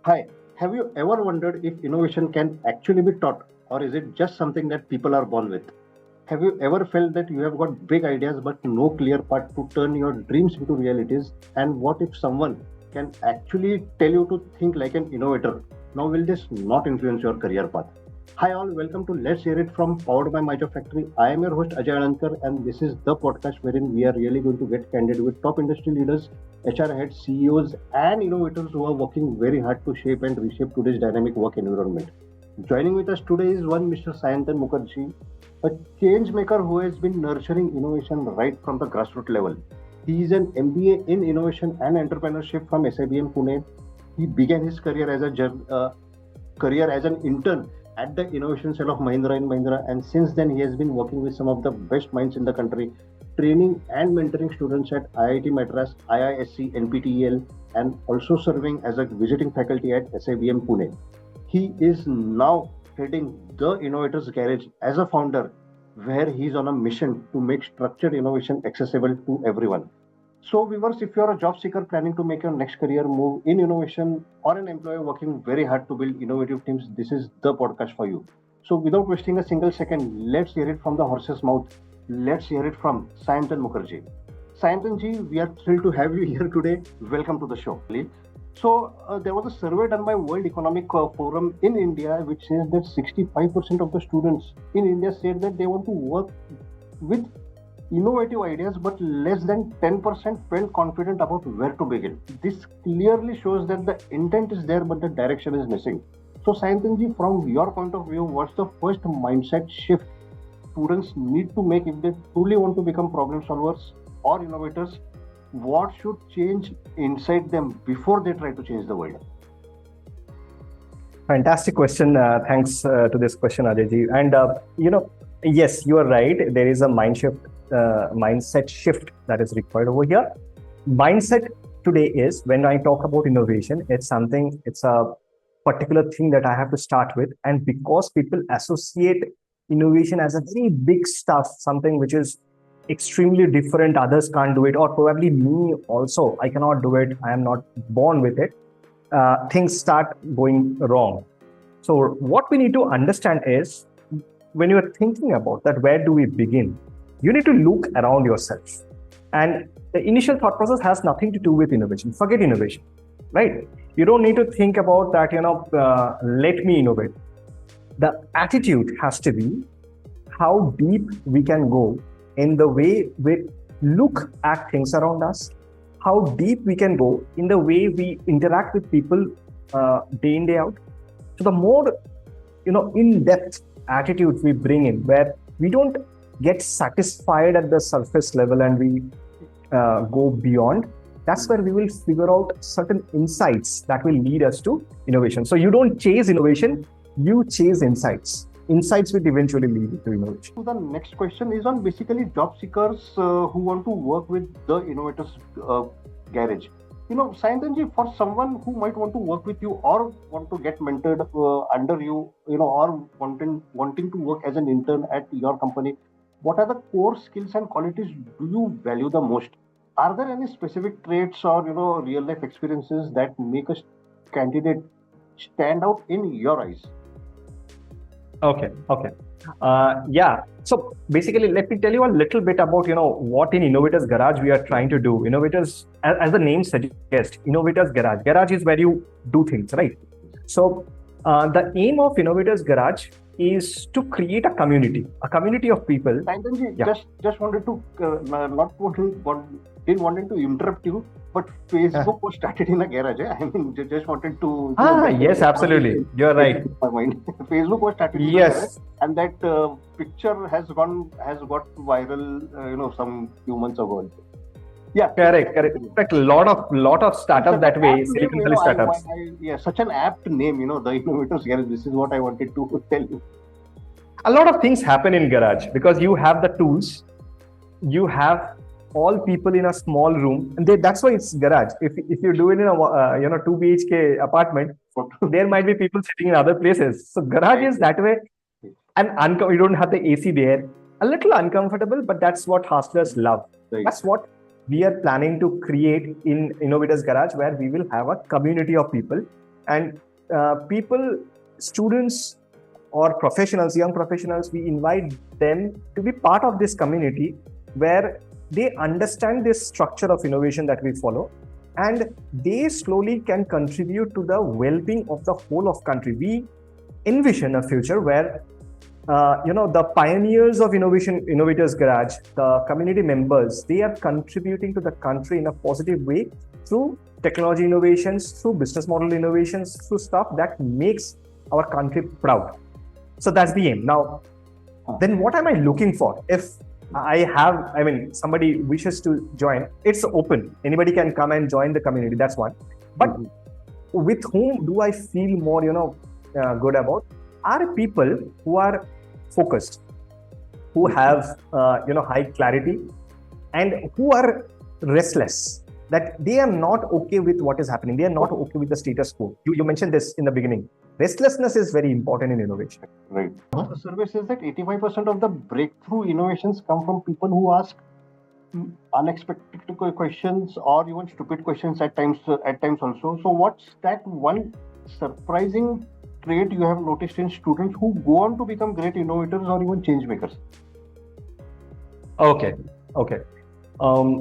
Hi, have you ever wondered if innovation can actually be taught or is it just something that people are born with? Have you ever felt that you have got big ideas but no clear path to turn your dreams into realities? And what if someone can actually tell you to think like an innovator? Now, will this not influence your career path? Hi, all, welcome to Let's Hear It from Powered by MyJobFactory. I am your host Ajay Anandkar, and this is the podcast wherein we are really going to get candid with top industry leaders, HR heads, CEOs, and innovators who are working very hard to shape and reshape today's dynamic work environment. Joining with us today is one Mr. Sayantan Mukherjee, a change maker who has been nurturing innovation right from the grassroots level. He is an MBA in Innovation and Entrepreneurship from SIBM Pune. He began his career as an intern at the innovation cell of Mahindra and Mahindra, and since then he has been working with some of the best minds in the country, training and mentoring students at IIT Madras, IISc, NPTEL, and also serving as a visiting faculty at SIBM Pune. He is now heading the Innovators Garage as a founder, where he is on a mission to make structured innovation accessible to everyone. So, viewers, if you are a job seeker planning to make your next career move in innovation or an employer working very hard to build innovative teams, this is the podcast for you. So, without wasting a single second, let's hear it from the horse's mouth. Let's hear it from Sayantan Mukherjee. Sayantan ji, we are thrilled to have you here today. Welcome to the show. So, there was a survey done by World Economic Forum in India which says that 65% of the students in India said that they want to work with innovative ideas, but less than 10% felt confident about where to begin. This clearly shows that the intent is there, but the direction is missing. So, Sayantanji, from your point of view, what's the first mindset shift students need to make if they truly want to become problem solvers or innovators? What should change inside them before they try to change the world? Fantastic question. Thanks to this question, Ajayji. And yes, you are right. There is a mindset shift that is required over here. Mindset today is, when I talk about innovation, it's a particular thing that I have to start with. And because people associate innovation as a very big stuff, something which is extremely different, others can't do it, or probably me also, I cannot do it, I am not born with it, things start going wrong. So what we need to understand is, when you are thinking about that, where do we begin? You need to look around yourself. And the initial thought process has nothing to do with innovation. Forget innovation, right? You don't need to think about that, let me innovate. The attitude has to be how deep we can go in the way we look at things around us, how deep we can go in the way we interact with people day in, day out. So the more, in-depth attitude we bring in, where we don't get satisfied at the surface level and we go beyond, that's where we will figure out certain insights that will lead us to innovation. So you don't chase innovation, you chase insights. Insights will eventually lead to innovation. So the next question is on basically job seekers who want to work with the Innovators Garage. Sayantanji, for someone who might want to work with you or want to get mentored under you, or wanting to work as an intern at your company, what are the core skills and qualities do you value the most? Are there any specific traits or real life experiences that make a candidate stand out in your eyes? Okay. Yeah. So basically, let me tell you a little bit about, what in Innovators Garage we are trying to do. Innovators, as the name suggests, Innovators Garage. Garage is where you do things, right? So the aim of Innovators Garage is to create a community of people. Sayantanji, just wanted to didn't wanted to interrupt you, but Facebook was started in a garage. I mean, just wanted to. Yes, absolutely. You're right. My mind. Facebook was started in a garage, and that picture has got viral. Some few months ago. Yeah, correct. In fact, lot of startups that way, Silicon Valley startups. Such an apt name. The Innovators Garage. This is what I wanted to tell you. A lot of things happen in garage because you have the tools, you have all people in a small room, and that's why it's garage. If you do it in a 2 BHK apartment, there might be people sitting in other places. So garage is that way, and you don't have the AC there. A little uncomfortable, but that's what hustlers love. Right. That's what we are planning to create in Innovators Garage, where we will have a community of people, And people, students or professionals, young professionals, we invite them to be part of this community where they understand this structure of innovation that we follow, and they slowly can contribute to the well-being of the whole of country. We envision a future where the pioneers of innovation, Innovators Garage, the community members, they are contributing to the country in a positive way through technology innovations, through business model innovations, through stuff that makes our country proud. So that's the aim. Now, then what am I looking for? If somebody wishes to join, it's open. Anybody can come and join the community. That's one. But with whom do I feel more, good about? Are people who are focused, who have, high clarity, and who are restless, that they are not okay with what is happening. They are not okay with the status quo. You mentioned this in the beginning. Restlessness is very important in innovation. Right. The survey says that 85% of the breakthrough innovations come from people who ask unexpected questions or even stupid questions at times also. So what's that one surprising trait you have noticed in students who go on to become great innovators or even change makers? Okay.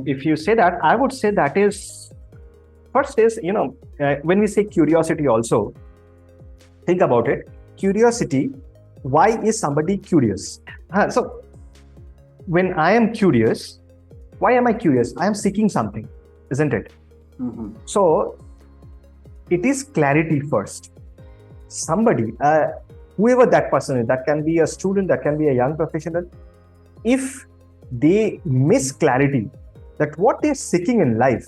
If you say that, I would say that is, first is, when we say curiosity also, think about it. Curiosity, why is somebody curious? So when I am curious, why am I curious? I am seeking something, isn't it? Mm-hmm. So it is clarity first. Somebody, whoever that person is, that can be a student, that can be a young professional, if they miss clarity that what they're seeking in life,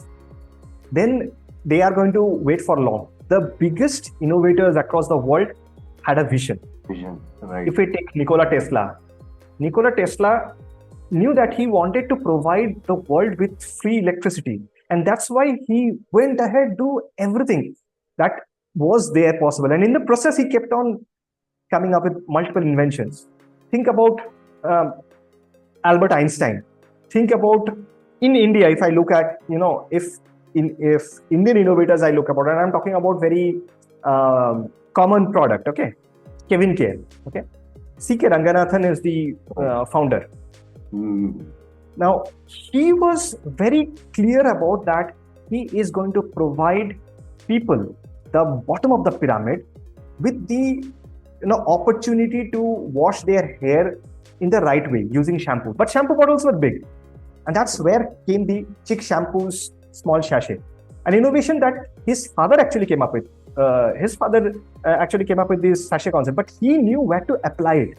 then they are going to wait for long. The biggest innovators across the world had a vision. Right. If we take Nikola Tesla knew that he wanted to provide the world with free electricity. And that's why he went ahead to do everything that was there possible. And in the process, he kept on coming up with multiple inventions. Think about Albert Einstein. Think about in India, if I look at, if Indian innovators I look about, and I'm talking about very common product, okay? Kevin Care, okay? C.K. Ranganathan is the founder. Now, he was very clear about that he is going to provide people, the bottom of the pyramid, with the opportunity to wash their hair in the right way using shampoo. But shampoo bottles were big. And that's where came the Chick Shampoo's small sachet. An innovation that his father actually came up with. Actually came up with this sachet concept, but he knew where to apply it.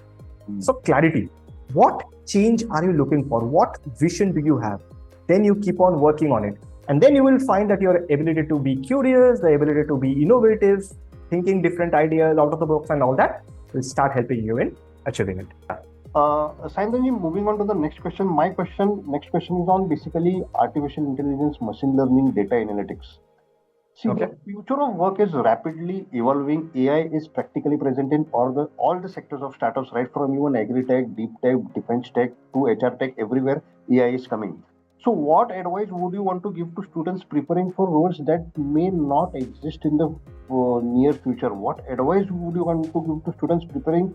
So clarity. What change are you looking for? What vision do you have? Then you keep on working on it. And then you will find that your ability to be curious, the ability to be innovative, thinking different ideas out of the box and all that will start helping you in achieving it. Sayantanji, moving on to the next question. Next question is on basically artificial intelligence, machine learning, data analytics. See, the future of work is rapidly evolving. AI is practically present in all the sectors of startups, right from even agri-tech, deep tech, defense tech to HR tech, everywhere AI is coming. So what advice would you want to give to students preparing for roles that may not exist in the near future? What advice would you want to give to students preparing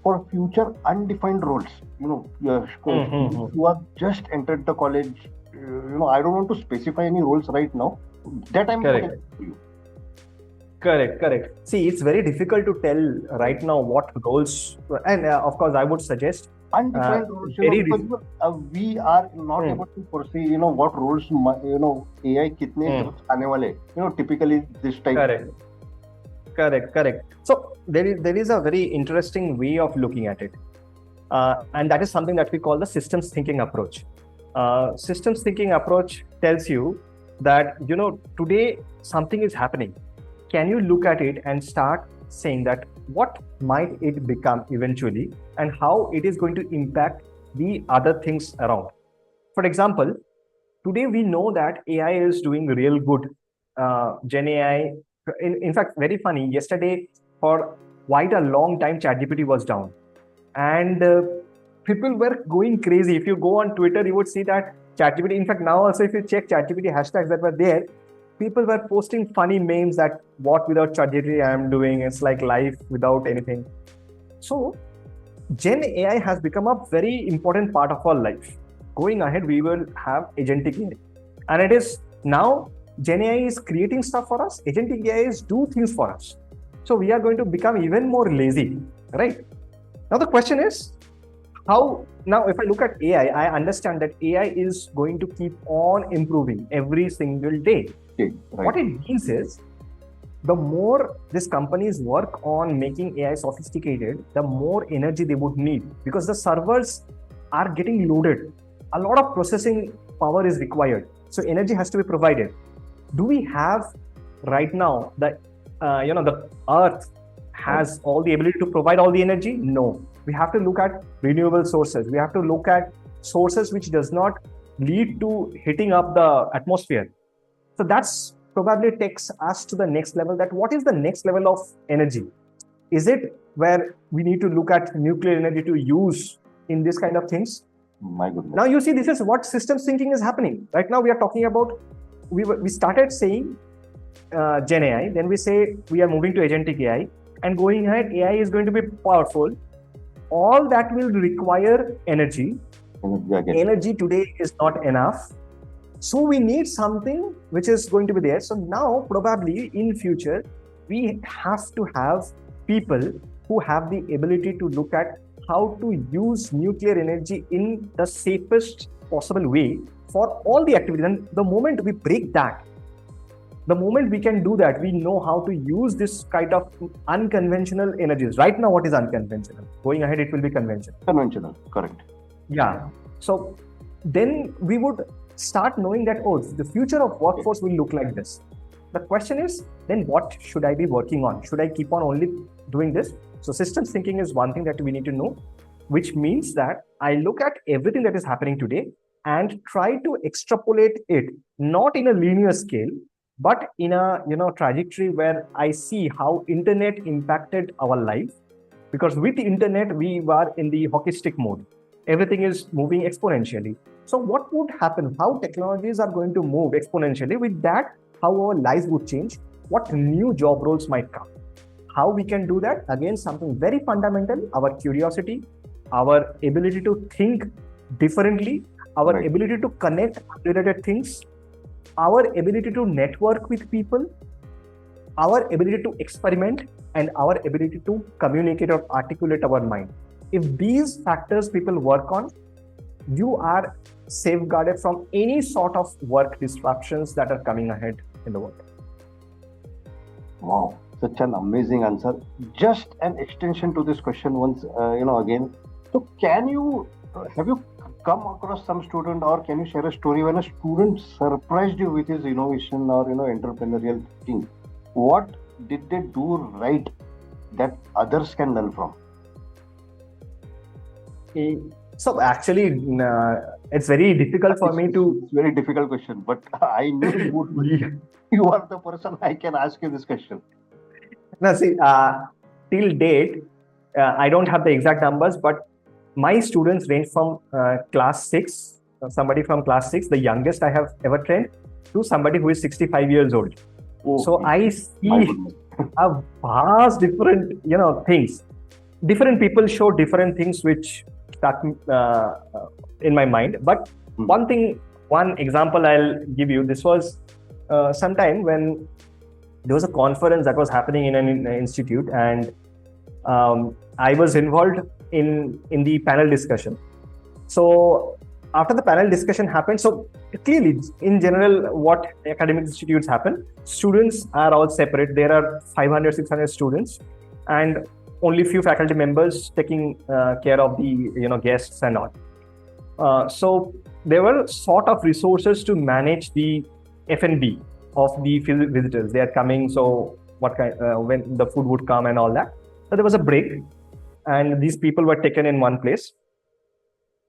for future undefined roles? Who have just entered the college. I don't want to specify any roles right now. That I'm correct. Correct. See, it's very difficult to tell right now what roles, and of course, I would suggest undefined roles. We are not able to foresee, what roles, AI kitne aane wale. Typically this type. Correct. So there is a very interesting way of looking at it, and that is something that we call the systems thinking approach. Systems thinking approach tells you that today something is happening. Can you look at it and start saying that what might it become eventually, and how it is going to impact the other things around? For example, today we know that AI is doing real good. Gen AI. In fact, very funny, yesterday for quite a long time ChatGPT was down, and people were going crazy. If you go on Twitter, you would see that ChatGPT, in fact now also if you check ChatGPT hashtags that were there, people were posting funny memes that what without ChatGPT I am doing. It's like life without anything. So Gen AI has become a very important part of our life. Going ahead, we will have agentic AI. And it is now Gen AI is creating stuff for us. Agentic AI is do things for us. So we are going to become even more lazy, right? Now the question is, how now if I look at AI, I understand that AI is going to keep on improving every single day. Okay, right. What it means is, the more these companies work on making AI sophisticated, the more energy they would need, because the servers are getting loaded. A lot of processing power is required. So energy has to be provided. Do we have right now the earth has all the ability to provide all the energy? No. We have to look at renewable sources. We have to look at sources which does not lead to hitting up the atmosphere. So that's probably takes us to the next level, that what is the next level of energy? Is it where we need to look at nuclear energy to use in this kind of things? My goodness. Now you see, this is what systems thinking is happening. Right now we are talking about, we started saying Gen AI, then we say we are moving to agentic AI, and going ahead, AI is going to be powerful. All that will require energy. Energy today is not enough. So we need something which is going to be there. So now probably in future, we have to have people who have the ability to look at how to use nuclear energy in the safest possible way for all the activities. And the moment we break that, the moment we can do that, we know how to use this kind of unconventional energies. Right now, what is unconventional? Going ahead, it will be conventional. Conventional, correct. Yeah. So then we would start knowing that, oh, the future of workforce will look like this. The question is, then what should I be working on? Should I keep on only doing this? So systems thinking is one thing that we need to know, which means that I look at everything that is happening today and try to extrapolate it, not in a linear scale, but in a trajectory where I see how internet impacted our life. Because with the internet, we were in the hockey stick mode. Everything is moving exponentially. So what would happen? How technologies are going to move exponentially? With that, how our lives would change? What new job roles might come? How we can do that? Again, something very fundamental, our curiosity, our ability to think differently, our ability to connect unrelated things, our ability to network with people, our ability to experiment, and our ability to communicate or articulate our mind. If these factors people work on, you are safeguarded from any sort of work disruptions that are coming ahead in the world. Wow, such an amazing answer. Just an extension to this question once, again. So have you come across some student, or can you share a story when a student surprised you with his innovation or entrepreneurial thinking? What did they do right that others can learn from? So actually, it's very difficult for me to. It's a very difficult question, but I knew you would. You are the person I can ask you this question. Now see, till date, I don't have the exact numbers, but my students range from class 6, somebody from class 6, the youngest I have ever trained, to somebody who is 65 years old. Oh, so I see a vast different, things. Different people show different things which stuck in my mind. But one example I'll give you. This was sometime when there was a conference that was happening in an institute, and I was involved in the panel discussion. So after the panel discussion happened, so clearly in general what academic institutes happen, students are all separate. There are 500, 600 students, and only few faculty members taking care of the guests and all. So there were sort of resources to manage the F&B of the visitors. They are coming, so what kind when the food would come and all that. So there was a break, and these people were taken in one place.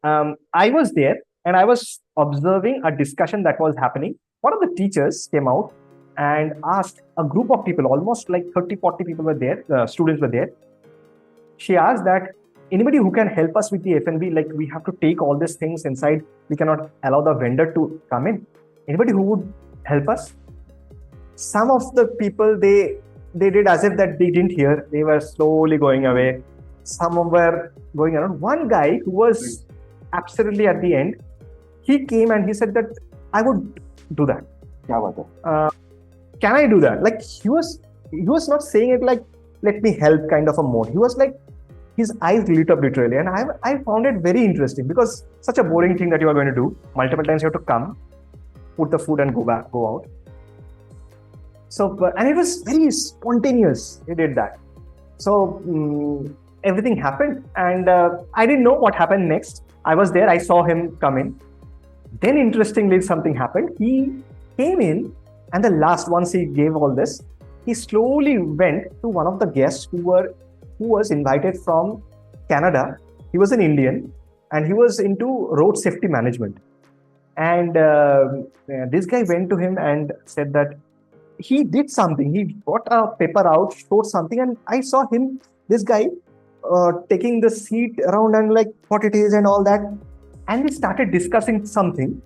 I was there, and I was observing a discussion that was happening. One of the teachers came out and asked a group of people, almost like 30, 40 people were there, students were there. She asked that anybody who can help us with the F&B, like we have to take all these things inside. We cannot allow the vendor to come in. Anybody who would help us? Some of the people, they did as if that they didn't hear. They were slowly going away. Some were going around. One guy who was absolutely at the end, he came and he said that I would do that. क्या बात है? Can I do that? Like he was not saying it like let me help kind of a mode. He was like, his eyes lit up literally, and I found it very interesting, because such a boring thing that you are going to do multiple times. You have to come, put the food, and go out. So and it was very spontaneous. He did that. So everything happened, and I didn't know what happened next. I was there. I saw him come in. Then interestingly, something happened. He came in, and the last, once he gave all this, he slowly went to one of the guests who was invited from Canada. He was an Indian, and he was into road safety management. And this guy went to him and said that he did something. He brought a paper out, showed something, and I saw him, this guy, taking the seat around and like what it is and all that. And we started discussing something.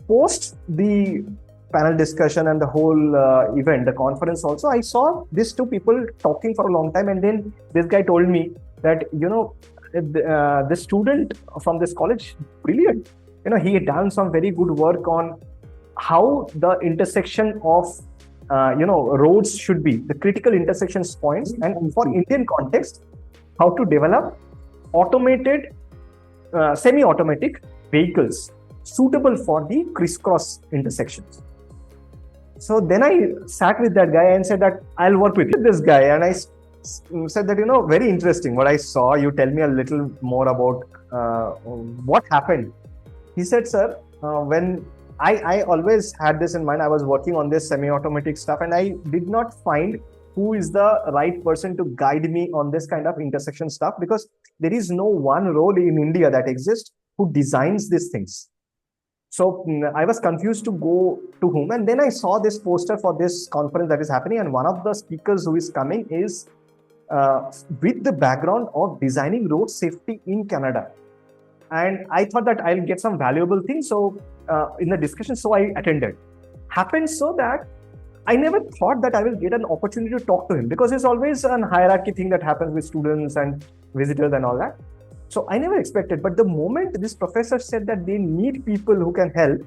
Post the panel discussion and the whole event, the conference also, I saw these two people talking for a long time. And then this guy told me that, the student from this college, brilliant. He had done some very good work on how the intersection of, roads should be, the critical intersections points. And for Indian context, how to develop automated, semi-automatic vehicles suitable for the crisscross intersections. So then I sat with that guy and said that I'll work with this guy. And I said that, very interesting what I saw. You tell me a little more about what happened. He said, sir, when I always had this in mind, I was working on this semi-automatic stuff, and I did not find who is the right person to guide me on this kind of intersection stuff, because there is no one role in India that exists who designs these things. So I was confused to go to whom. And then I saw this poster for this conference that is happening. And one of the speakers who is coming is with the background of designing road safety in Canada. And I thought that I'll get some valuable things. So in the discussion, so I attended. Happened so that I never thought that I will get an opportunity to talk to him, because there's always an hierarchy thing that happens with students and visitors and all that. So I never expected, but the moment this professor said that they need people who can help,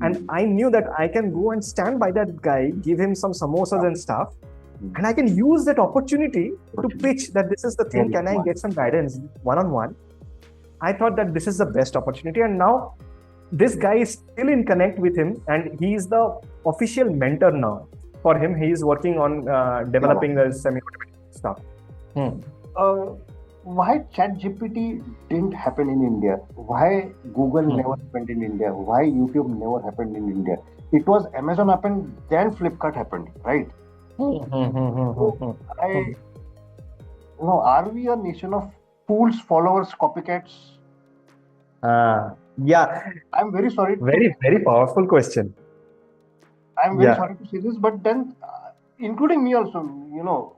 and I knew that I can go and stand by that guy, give him some samosas and stuff, and I can use that opportunity to pitch that this is the thing, can I get some guidance one-on-one? I thought that this is the best opportunity, and now this guy is still in connect with him, and he is the official mentor now for him. He is working on developing the semi-automatic stuff. Why ChatGPT didn't happen in India? Why Google never happened in India? Why YouTube never happened in India? It was Amazon happened, then Flipkart happened, right? So are we a nation of fools, followers, copycats? Yeah. I'm very sorry. Very, very powerful question. I'm very sorry to say this, but then, including me also,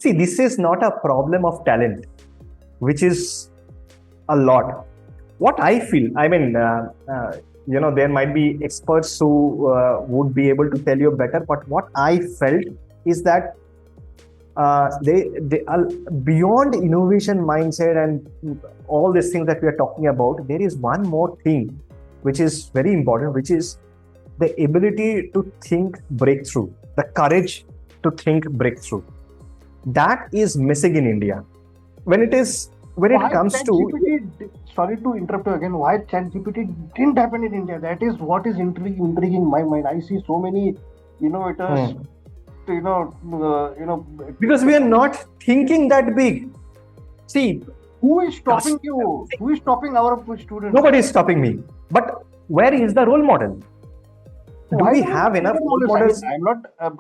See, this is not a problem of talent, which is a lot. What I feel, I mean, there might be experts who would be able to tell you better, but what I felt is that they are beyond innovation mindset and all these things that we are talking about. There is one more thing which is very important, which is the ability to think breakthrough, the courage to think breakthrough. That is missing in India. When it comes to... Sorry to interrupt you again. Why ChatGPT didn't happen in India? That is what is intriguing my mind. I see so many innovators, because we are not thinking that big. See, who is stopping you? Who is stopping our students? Nobody is stopping me. But where is the role model? Do we have enough role models? I'm not. I'm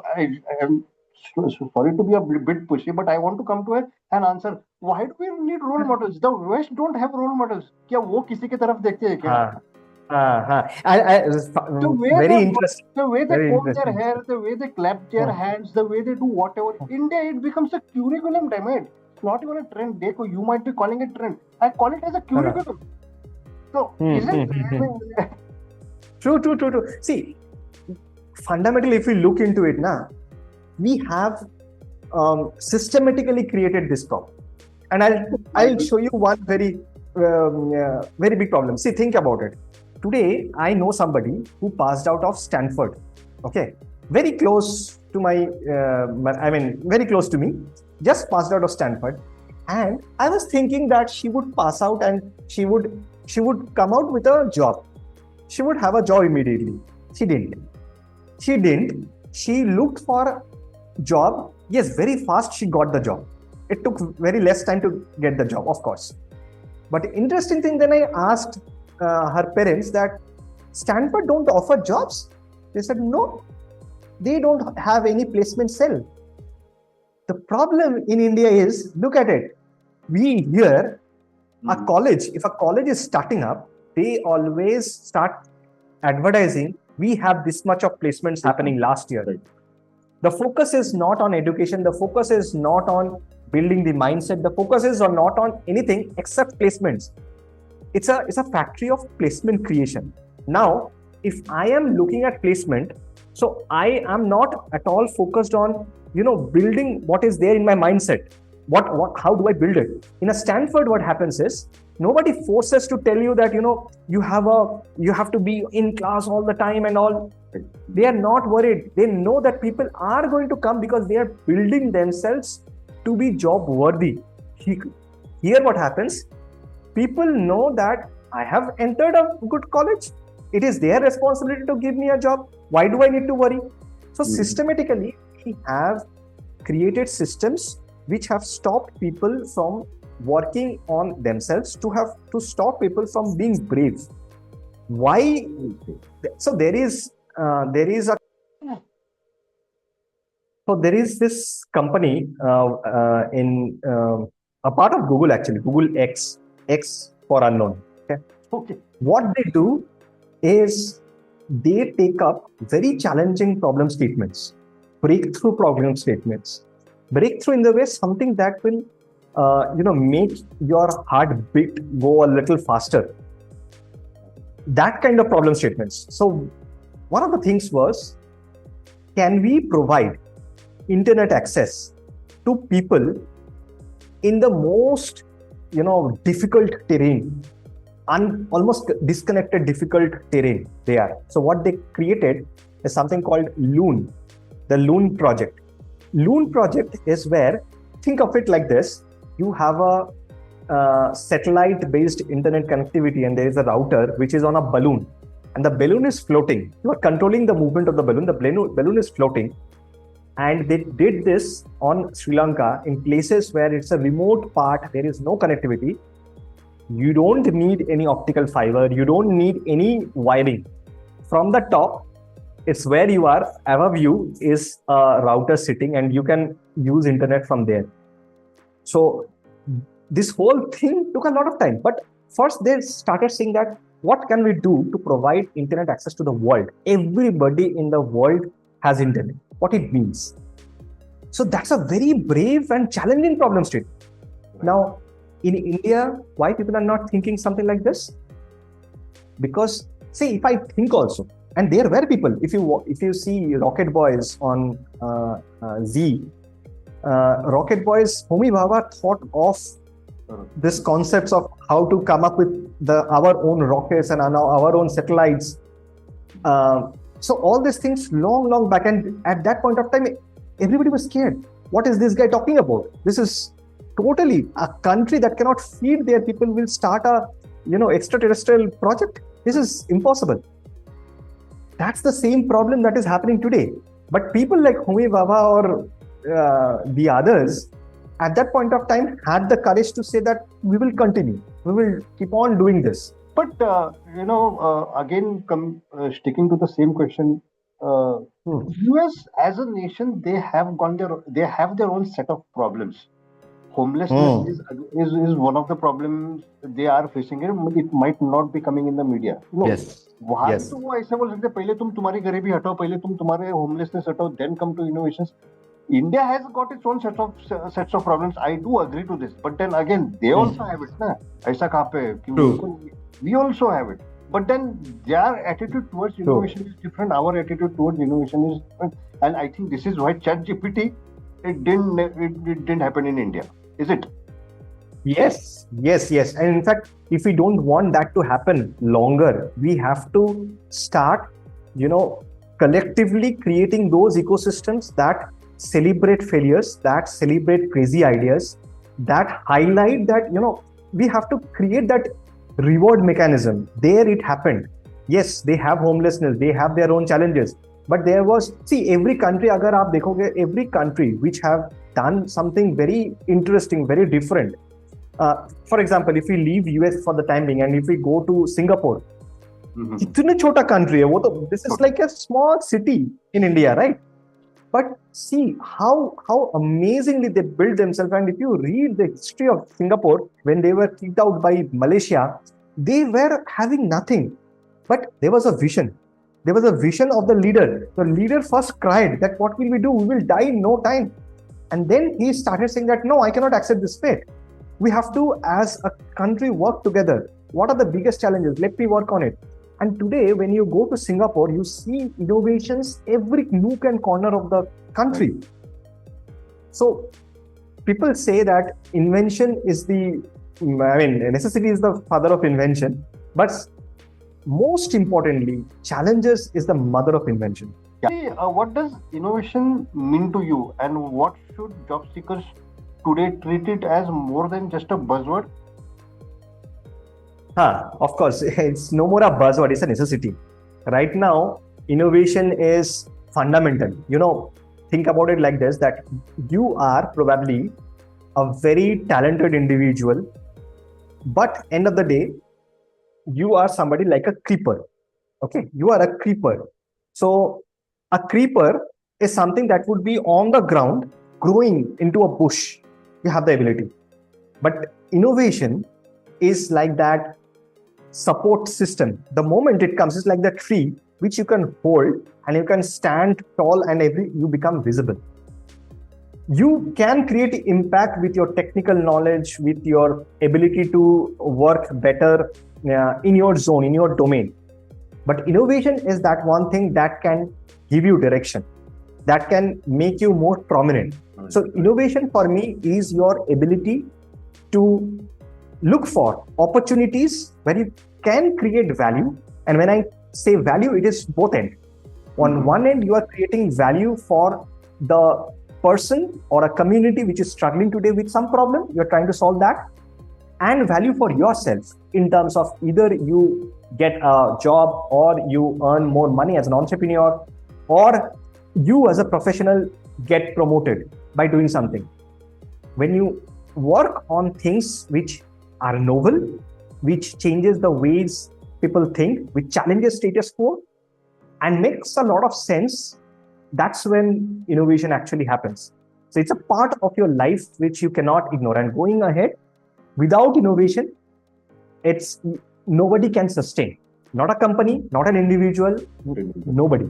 sorry to be a bit pushy, but I want to come to an answer. Why do we need role models? The West don't have role models. क्या वो किसी की तरफ देखते हैं क्या? Very interesting. The way they comb their hair, the way they clap their hands, the way they do whatever. India, it becomes a curriculum, damn it. It's not even a trend. Dekho, you might be calling it trend. I call it as a curriculum. So, isn't True. See, fundamentally, if we look into it now, we have systematically created this problem. And I'll show you one very big problem. See, think about it. Today, I know somebody who passed out of Stanford. Okay, very close to very close to me. Just passed out of Stanford, and I was thinking that she would pass out and she would come out with a job. She would have a job immediately. She didn't. She looked for a job. Yes, very fast she got the job. It took very less time to get the job, of course. But the interesting thing, then I asked her parents that Stanford don't offer jobs. They said, no, they don't have any placement cell. The problem in India is, look at it. We here, if a college is starting up, they always start advertising, we have this much of placements happening last year. Right. The focus is not on education. The focus is not on building the mindset. The focus is not on anything except placements. It's a factory of placement creation. Now, if I am looking at placement, so I am not at all focused on, building what is there in my mindset. How do I build it? In a Stanford, what happens is nobody forces to tell you that, you have to be in class all the time and all. They are not worried. They know that people are going to come because they are building themselves to be job worthy. Here what happens? People know that I have entered a good college. It is their responsibility to give me a job. Why do I need to worry? So systematically, we have created systems which have stopped people from working on themselves, to stop people from being brave. Why? So there is this company in a part of Google, actually, Google X for unknown. Okay. What they do is they take up very challenging problem statements, breakthrough problem statements. Breakthrough in the way something that will, make your heartbeat go a little faster. That kind of problem statements. So one of the things was, can we provide internet access to people in the most, difficult terrain, almost disconnected, difficult terrain they are. So what they created is something called Loon, the Loon project. Loon project is where, think of it like this, you have a satellite-based internet connectivity and there is a router which is on a balloon and the balloon is floating. You are controlling the movement of the balloon. The balloon is floating. And they did this on Sri Lanka in places where it's a remote part, there is no connectivity. You don't need any optical fiber. You don't need any wiring. From the top, it's where you are. Above you is a router sitting and you can use internet from there. So this whole thing took a lot of time. But first they started saying that, what can we do to provide internet access to the world? Everybody in the world has internet. What it means. So that's a very brave and challenging problem statement. Right. Now, in India, why people are not thinking something like this? Because, see, if I think also, and there were people, if you see Rocket Boys on Z, Rocket Boys, Homi Bhabha thought of this concepts of how to come up with our own rockets and our own satellites. So all these things long back, and at that point of time, everybody was scared. What is this guy talking about? This is totally a country that cannot feed their people will start a extraterrestrial project. This is impossible. That's the same problem that is happening today. But people like Homi Bhabha or the others, at that point of time, had the courage to say that we will continue. We will keep on doing this. But, again, sticking to the same question, US as a nation, they have their own set of problems. Homelessness is one of the problems they are facing. It might not be coming in the media. Yes. वहाँ तो वो ऐसे बोल सकते पहले तुम तुम्हारी गरीबी हटाओ, पहले तुम तुम्हारे होमलेसनेस हटाओ, then come to innovations. India has got its own sets of problems. I do agree to this, but then again, they also have it, ना? ऐसा कहाँ पे? We also have it. but then their attitude towards innovation is different. Our attitude towards innovation is different, and I think this is why ChatGPT it didn't happen in India, is it? Yes. And in fact, if we don't want that to happen longer, we have to start, collectively creating those ecosystems that celebrate failures, that celebrate crazy ideas, that highlight that, we have to create that reward mechanism. There it happened. Yes, they have homelessness, they have their own challenges. But there was, every country, agar aap dekhoge, every country which have done something very interesting, very different. For example, if we leave US for the time being and if we go to Singapore, कितने छोटा country है वो तो, this is like a small city in India, right? But see how amazingly they built themselves. And if you read the history of Singapore, when they were kicked out by Malaysia, they were having nothing. But there was a vision. There was a vision of the leader. The leader first cried that what will we do? We will die in no time. And then he started saying that, no, I cannot accept this fate. We have to, as a country, work together. What are the biggest challenges? Let me work on it. And today, when you go to Singapore, you see innovations every nook and corner of the country. So people say that invention is necessity is the father of invention. But most importantly, challenges is the mother of invention. What does innovation mean to you, and what should job seekers today treat it as more than just a buzzword? Of course, it's no more a buzzword, it's a necessity. Right now, innovation is fundamental. Think about it like this, that you are probably a very talented individual, but end of the day, you are somebody like a creeper. Okay, you are a creeper. So a creeper is something that would be on the ground, growing into a bush. You have the ability. But innovation is like that support system. The moment it comes, it's like the tree which you can hold and you can stand tall and you become visible. You can create impact with your technical knowledge, with your ability to work better in your zone, in your domain. But innovation is that one thing that can give you direction, that can make you more prominent. So innovation for me is your ability to look for opportunities where you can create value. And when I say value, it is both ends. On one end, you are creating value for the person or a community which is struggling today with some problem. You're trying to solve that. And value for yourself in terms of either you get a job or you earn more money as an entrepreneur, or you as a professional get promoted by doing something. When you work on things which are novel, which changes the ways people think, which challenges status quo and makes a lot of sense, that's when innovation actually happens. So it's a part of your life which you cannot ignore. And going ahead, without innovation, nobody can sustain. Not a company, not an individual, nobody.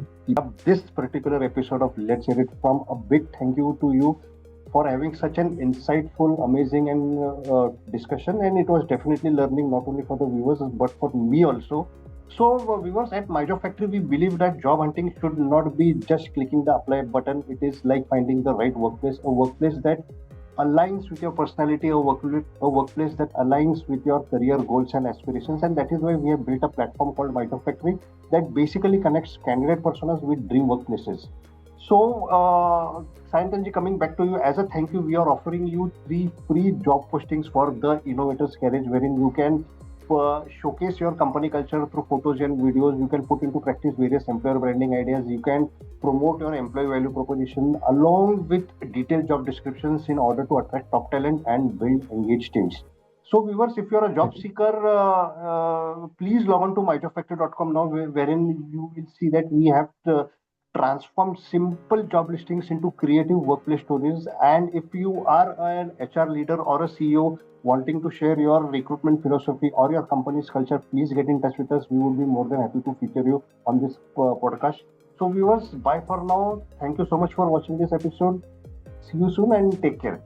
This particular episode of Let's Hear It From, a big thank you to you for having such an insightful, amazing and discussion. And it was definitely learning, not only for the viewers, but for me also. So viewers, at MyJobFactory, we believe that job hunting should not be just clicking the apply button. It is like finding the right workplace, a workplace that aligns with your personality, a workplace that aligns with your career goals and aspirations. And that is why we have built a platform called MyJobFactory that basically connects candidate personas with dream workplaces. So, Sayantan, coming back to you, as a thank you, we are offering you 3 free job postings for the Innovators Garage, wherein you can showcase your company culture through photos and videos. You can put into practice various employer branding ideas. You can promote your employee value proposition along with detailed job descriptions in order to attract top talent and build engaged teams. So viewers, if you're a job seeker, please log on to myjobfactory.com now, wherein you will see that we have transformed simple job listings into creative workplace stories. And if you are an HR leader or a CEO wanting to share your recruitment philosophy or your company's culture, please get in touch with us. We would be more than happy to feature you on this podcast. So viewers, bye for now. Thank you so much for watching this episode. See you soon and take care.